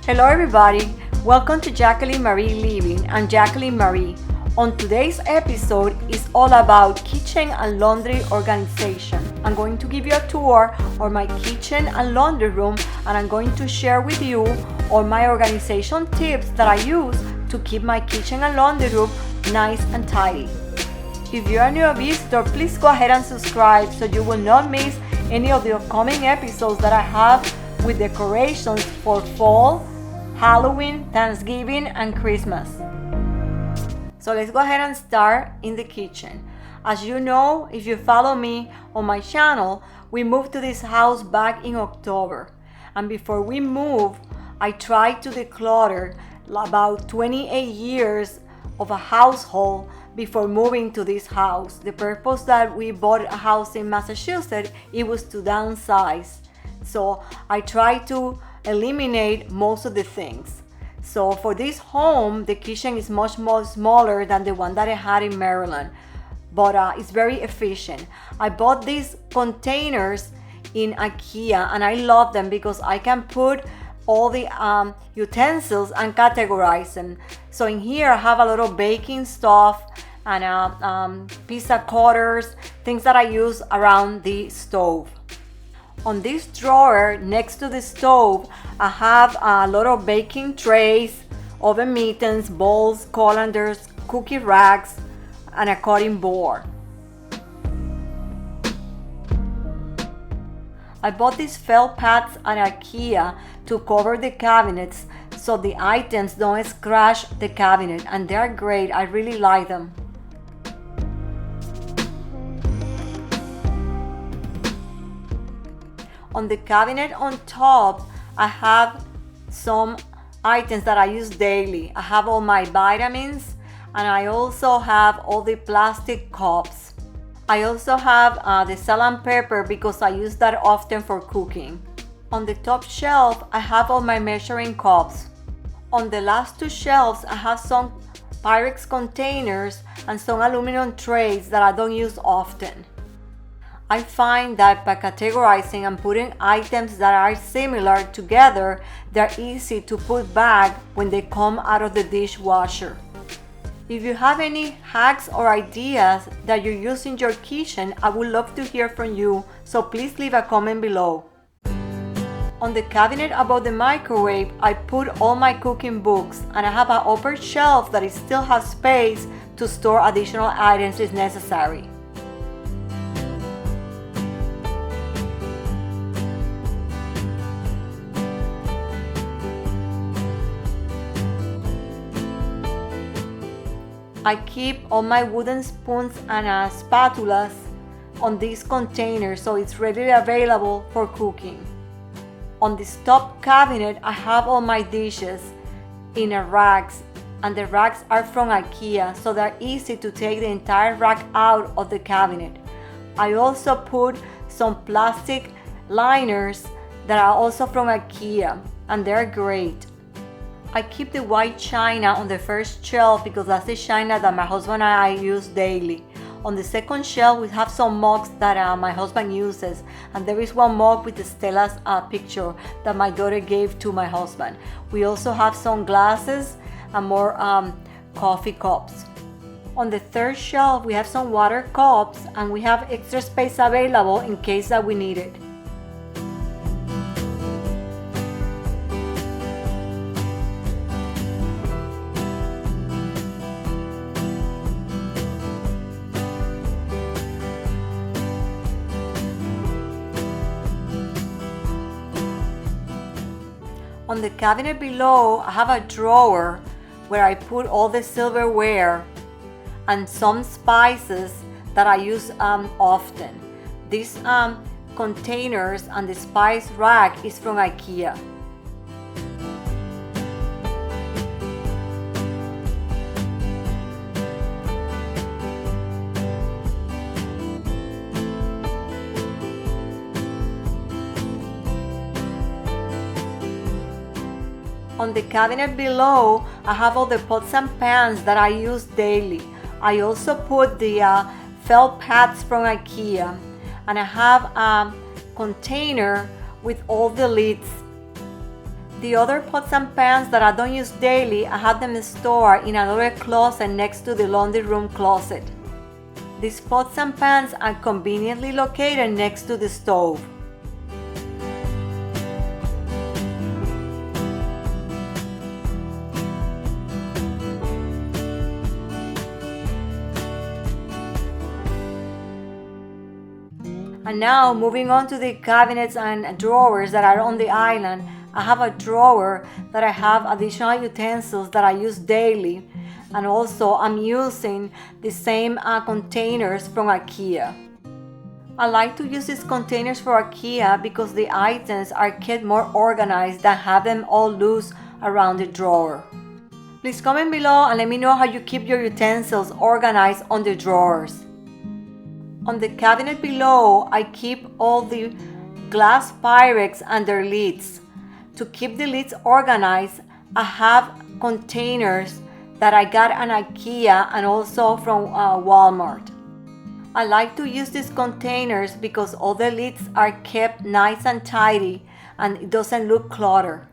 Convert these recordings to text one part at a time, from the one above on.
Hello everybody, welcome to Jacqueline Marie Living. I'm Jacqueline Marie. On today's episode is all about kitchen and laundry organization. I'm going to give you a tour of my kitchen and laundry room, and I'm going to share with you all my organization tips that I use to keep my kitchen and laundry room nice and tidy. If you're a new visitor, please go ahead and subscribe so you will not miss any of the upcoming episodes that I have with decorations for fall, Halloween, Thanksgiving, and Christmas. So let's go ahead and start in the kitchen. As you know, if you follow me on my channel, we moved to this house back in October. And before we moved, I tried to declutter about 28 years of a household before moving to this house. The purpose that we bought a house in Massachusetts, it was to downsize. So I tried to eliminate most of the things. So for this home, the kitchen is much more smaller than the one that I had in Maryland, but it's very efficient. I bought these containers in IKEA and I love them because I can put all the utensils and categorize them. So in here I have a lot of baking stuff and pizza cutters, things that I use around the stove. On this drawer next to the stove, I have a lot of baking trays, oven mittens, bowls, colanders, cookie racks, and a cutting board. I bought these felt pads at IKEA to cover the cabinets so the items don't scratch the cabinet, and they're great. I really like them. On the cabinet on top, I have some items that I use daily. I have all my vitamins, and I also have all the plastic cups. I also have the salt and pepper because I use that often for cooking. On the top shelf, I have all my measuring cups. On the last two shelves, I have some Pyrex containers and some aluminum trays that I don't use often. I find that by categorizing and putting items that are similar together, they're easy to put back when they come out of the dishwasher. If you have any hacks or ideas that you use in your kitchen, I would love to hear from you, so please leave a comment below. On the cabinet above the microwave, I put all my cooking books, and I have an upper shelf that still has space to store additional items if necessary. I keep all my wooden spoons and spatulas on these containers so it's readily available for cooking. On this top cabinet, I have all my dishes in racks, and the racks are from IKEA, so they're easy to take the entire rack out of the cabinet. I also put some plastic liners that are also from IKEA, and they're great. I keep the white china on the first shelf because that's the china that my husband and I use daily. On the second shelf, we have some mugs that my husband uses, and there is one mug with Stella's picture that my daughter gave to my husband. We also have some glasses and more coffee cups. On the third shelf, we have some water cups, and we have extra space available in case that we need it. On the cabinet below, I have a drawer where I put all the silverware and some spices that I use often. These containers and the spice rack is from IKEA. On the cabinet below, I have all the pots and pans that I use daily. I also put the felt pads from IKEA, and I have a container with all the lids. The other pots and pans that I don't use daily, I have them stored in another closet next to the laundry room closet. These pots and pans are conveniently located next to the stove. And now moving on to the cabinets and drawers that are on the island, I have a drawer that I have additional utensils that I use daily, and also I'm using the same containers from IKEA. I like to use these containers for IKEA because the items are kept more organized than have them all loose around the drawer. Please comment below and let me know how you keep your utensils organized on the drawers. On the cabinet below, I keep all the glass Pyrex and their lids. To keep the lids organized, I have containers that I got at IKEA and also from Walmart. I like to use these containers because all the lids are kept nice and tidy and it doesn't look cluttered.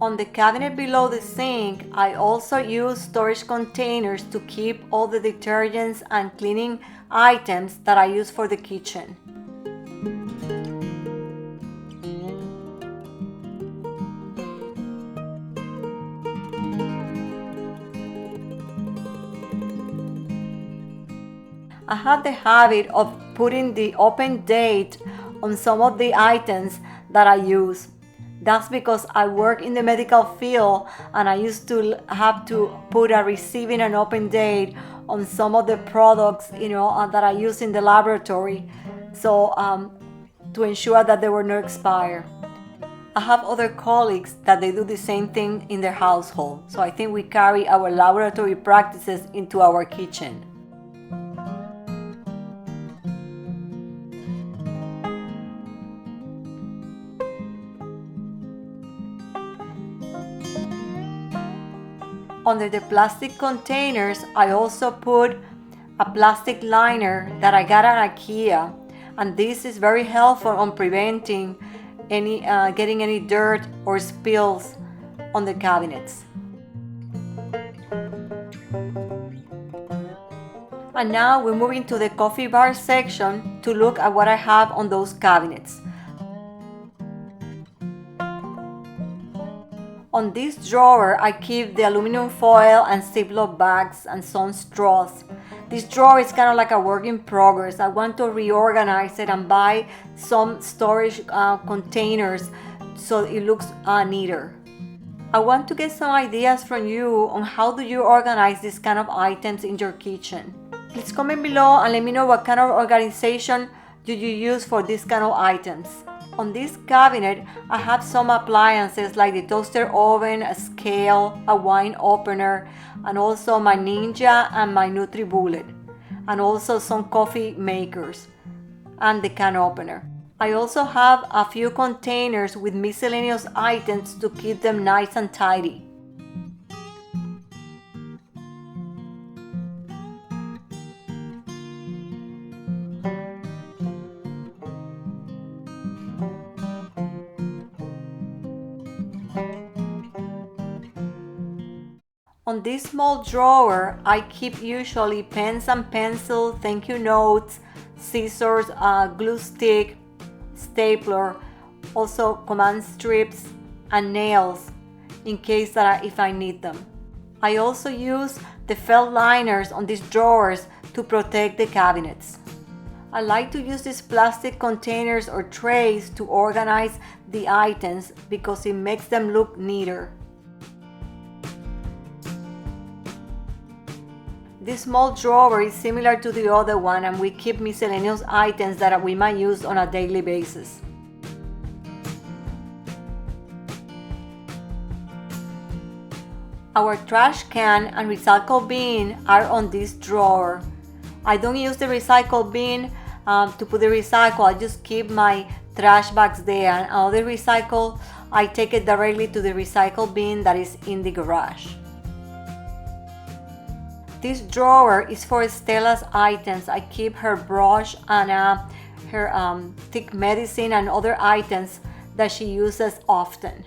On the cabinet below the sink, I also use storage containers to keep all the detergents and cleaning items that I use for the kitchen. I have the habit of putting the open date on some of the items that I use. That's because I work in the medical field and I used to have to put a receiving and open date on some of the products, that I use in the laboratory, so to ensure that they were not expired. I have other colleagues that they do the same thing in their household, so I think we carry our laboratory practices into our kitchen. Under the plastic containers, I also put a plastic liner that I got at IKEA, and this is very helpful on preventing getting any dirt or spills on the cabinets. And now we're moving to the coffee bar section to look at what I have on those cabinets. On this drawer, I keep the aluminum foil and Ziploc bags and some straws. This drawer is kind of like a work in progress. I want to reorganize it and buy some storage containers so it looks neater. I want to get some ideas from you on how do you organize these kind of items in your kitchen. Please comment below and let me know what kind of organization do you use for these kind of items. On this cabinet, I have some appliances like the toaster oven, a scale, a wine opener, and also my Ninja and my NutriBullet, and also some coffee makers and the can opener. I also have a few containers with miscellaneous items to keep them nice and tidy. On this small drawer, I keep usually pens and pencils, thank you notes, scissors, glue stick, stapler, also command strips and nails in case that if I need them. I also use the felt liners on these drawers to protect the cabinets. I like to use these plastic containers or trays to organize the items because it makes them look neater. This small drawer is similar to the other one, and we keep miscellaneous items that we might use on a daily basis. Our trash can and recycle bin are on this drawer. I don't use the recycle bin to put the recycle, I just keep my trash bags there, and all the recycle, I take it directly to the recycle bin that is in the garage. This drawer is for Stella's items. I keep her brush and her thick medicine and other items that she uses often.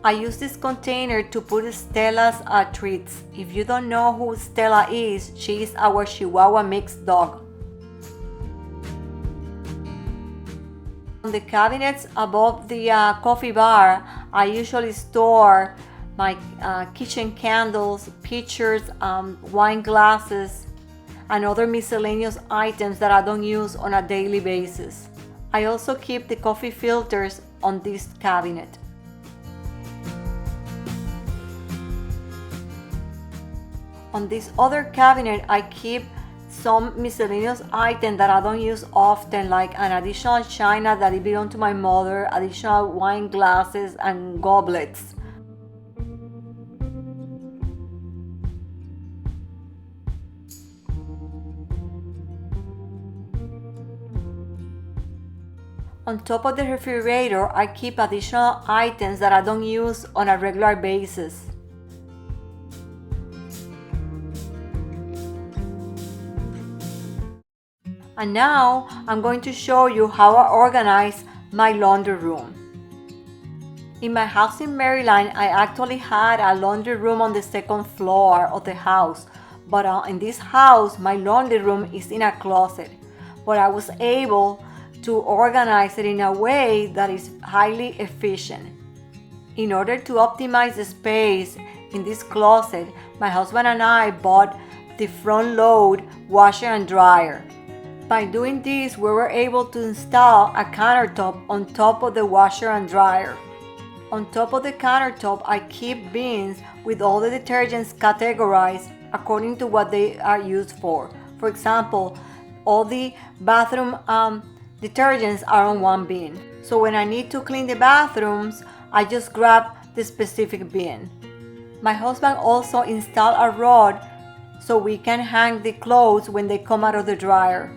I use this container to put Stella's treats. If you don't know who Stella is, she is our Chihuahua mixed dog. On the cabinets above the coffee bar, I usually store my kitchen candles, pitchers, wine glasses, and other miscellaneous items that I don't use on a daily basis. I also keep the coffee filters on this cabinet. On this other cabinet, I keep some miscellaneous items that I don't use often, like an additional china that belonged to my mother, additional wine glasses and goblets. On top of the refrigerator, I keep additional items that I don't use on a regular basis. And now I'm going to show you how I organize my laundry room. In my house in Maryland, I actually had a laundry room on the second floor of the house, but in this house, my laundry room is in a closet. But I was able to organize it in a way that is highly efficient. In order to optimize the space in this closet, my husband and I bought the front load washer and dryer. By doing this, we were able to install a countertop on top of the washer and dryer. On top of the countertop, I keep bins with all the detergents categorized according to what they are used for. For example, all the bathroom detergents are on one bin. So when I need to clean the bathrooms, I just grab the specific bin. My husband also installed a rod so we can hang the clothes when they come out of the dryer.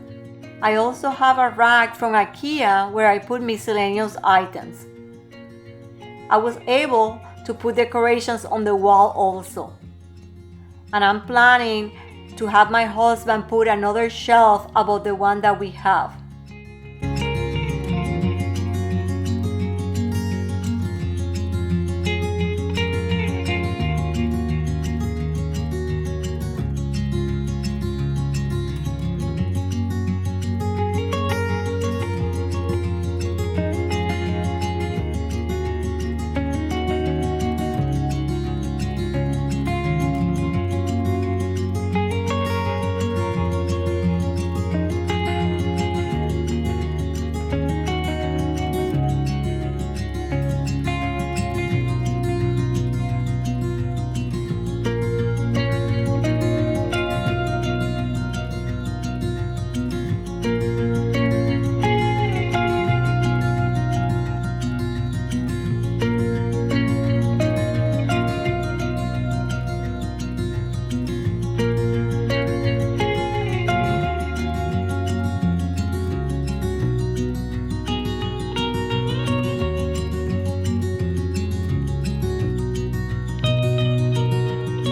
I also have a rack from IKEA where I put miscellaneous items. I was able to put decorations on the wall also. And I'm planning to have my husband put another shelf above the one that we have.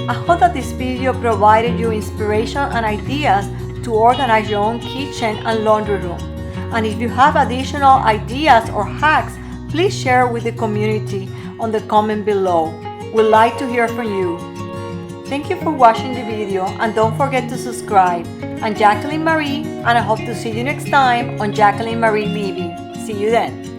I hope that this video provided you inspiration and ideas to organize your own kitchen and laundry room. And if you have additional ideas or hacks, please share with the community on the comment below. We'd like to hear from you. Thank you for watching the video, and don't forget to subscribe. I'm Jacqueline Marie, and I hope to see you next time on Jacqueline Marie Living. See you then.